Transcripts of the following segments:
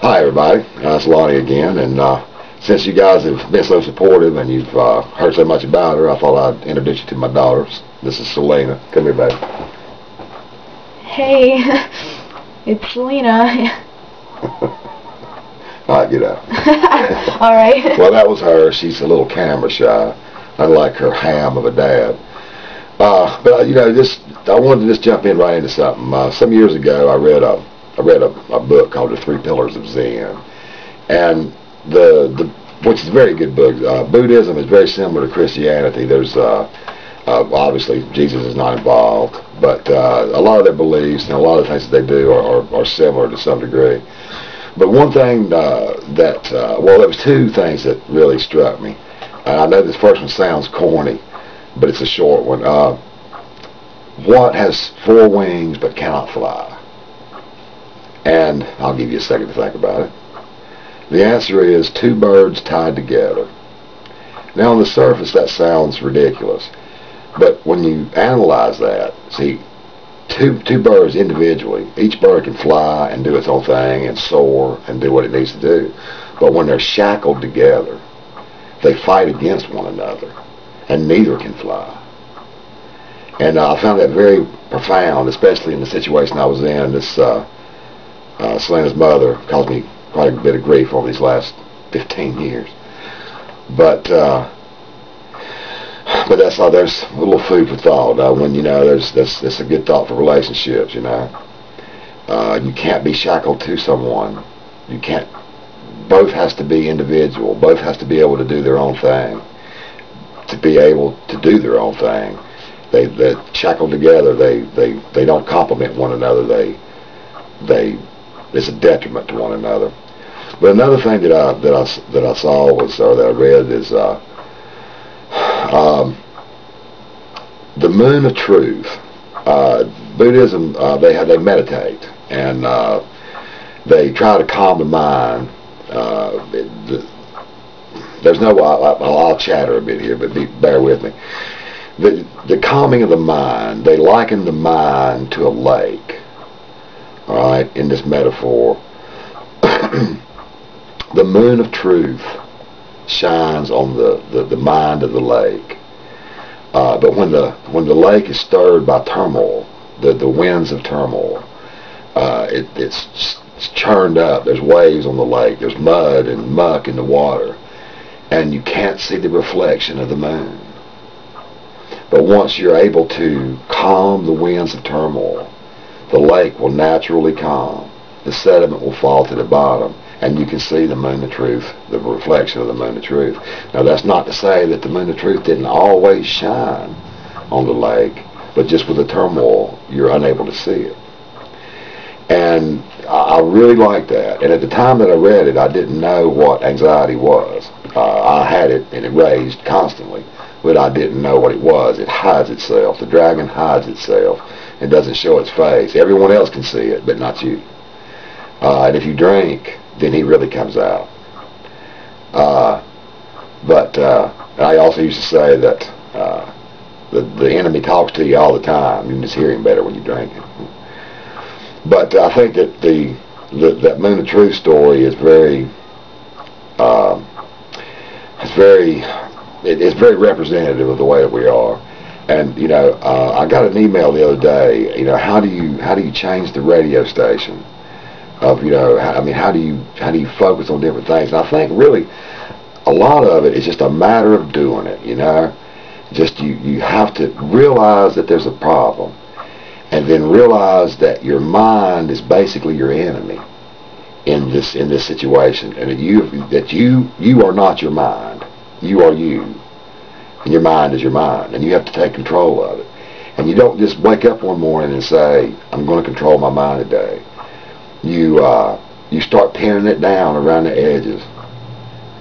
Hi everybody, it's Lonnie again, and since you guys have been so supportive and you've heard so much about her, I thought I'd introduce you to my daughters. This is Selena. Come here, baby. Hey, it's Selena. Alright, get out. Alright. Well, that was her. She's a little camera shy, unlike her ham of a dad. But you know, I wanted to just jump in right into something. Some years ago, I read a book called The 3 Pillars of Zen, and which is a very good book. Buddhism is very similar to Christianity. There's obviously Jesus is not involved, but a lot of their beliefs and a lot of the things that they do are similar to some degree. But one thing well, there was 2 things that really struck me. I know this first one sounds corny, but it's a short one. What has 4 wings but cannot fly? And I'll give you a second to think about it. The answer is 2 birds tied together. Now on the surface that sounds ridiculous, but when you analyze that, see, two birds individually, each bird can fly and do its own thing and soar and do what it needs to do. But when they're shackled together, they fight against one another, and neither can fly. And I found that very profound, especially in the situation I was in. This Selena's mother caused me quite a bit of grief over these last 15 years. But that's all. There's a little food for thought. When you know, that's a good thought for relationships. You know, you can't be shackled to someone. You can't. Both has to be individual. Both has to be able to do their own thing. To be able to do their own thing, they're shackled together. They don't complement one another. It's a detriment to one another. But another thing that I saw was, or that I read, is the moon of truth. Buddhism, they meditate, and they try to calm the mind. There's no, I'll chatter a bit here, but bear with me. The calming of the mind, they liken the mind to a lake. All right, in this metaphor, the moon of truth shines on the mind of the lake. But when the lake is stirred by turmoil, the winds of turmoil, it's churned up. There's waves on the lake. There's mud and muck in the water, and you can't see the reflection of the moon. But once you're able to calm the winds of turmoil, the lake will naturally calm. The sediment will fall to the bottom, and you can see the moon of truth, the reflection of the moon of truth. Now, that's not to say that the moon of truth didn't always shine on the lake, but just with the turmoil, you're unable to see it. And I really liked that. And at the time that I read it, I didn't know what anxiety was. I had it, and it raged constantly, but I didn't know what it was. It hides itself. The dragon hides itself. It doesn't show its face. Everyone else can see it, but not you. And if you drink, then he really comes out. But I also used to say that the enemy talks to you all the time. You can just hear him better when you drink it. But I think that that Moon of Truth story is it's very representative of the way that we are. And you know, I got an email the other day. You know, how do you change the radio station? Of, you know, how do you focus on different things? And I think really a lot of it is just a matter of doing it. You know, just you have to realize that there's a problem, and then realize that your mind is basically your enemy in this situation, and that you are not your mind. You are you. And your mind is your mind, and you have to take control of it. And you don't just wake up one morning and say, I'm going to control my mind today. You start paring it down around the edges.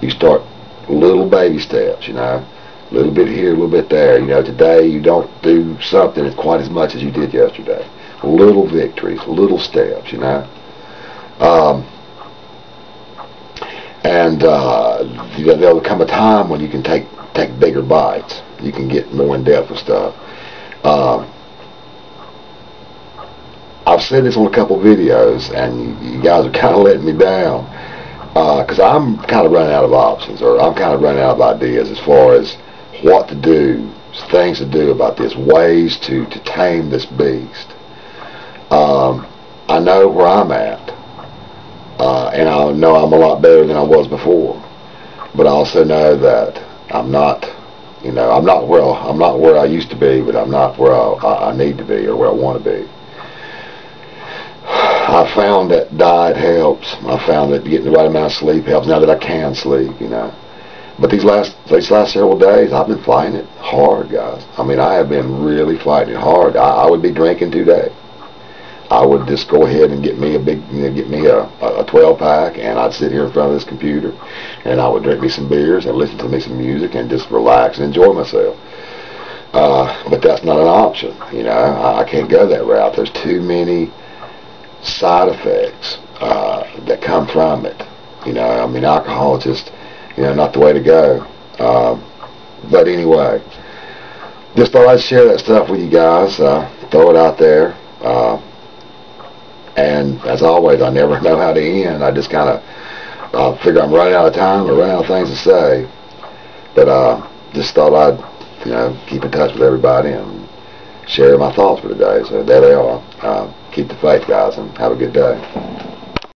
You start little baby steps, you know, a little bit here, a little bit there. You know, today you don't do something quite as much as you did yesterday. Little victories, little steps, you know. You know, there'll come a time when you can take bigger bites. You can get more in depth with stuff. I've said this on a couple videos, and you guys are kind of letting me down. Because I'm kind of running out of options, or I'm kind of running out of ideas as far as what to do, things to do about this, ways to tame this beast. I know where I'm at, and I know I'm a lot better than I was before. But I also know that I'm not, I'm not where I used to be, but I'm not where I need to be or where I want to be. I found that diet helps. I found that getting the right amount of sleep helps. Now that I can sleep, But these last several days, I've been fighting it hard, guys. I mean, I have been really fighting it hard. I would be drinking today. I would just go ahead and get me a 12-pack, and I'd sit here in front of this computer, and I would drink me some beers and listen to me some music and just relax and enjoy myself. But that's not an option. I can't go that route. There's too many side effects that come from it. I mean, alcohol is just, not the way to go. But anyway, just thought I'd share that stuff with you guys. Throw it out there. And as always, I never know how to end. I just kind of figure I'm running out of time or running out of things to say. But just thought I'd, keep in touch with everybody and share my thoughts for today. So there they are. Keep the faith, guys, and have a good day.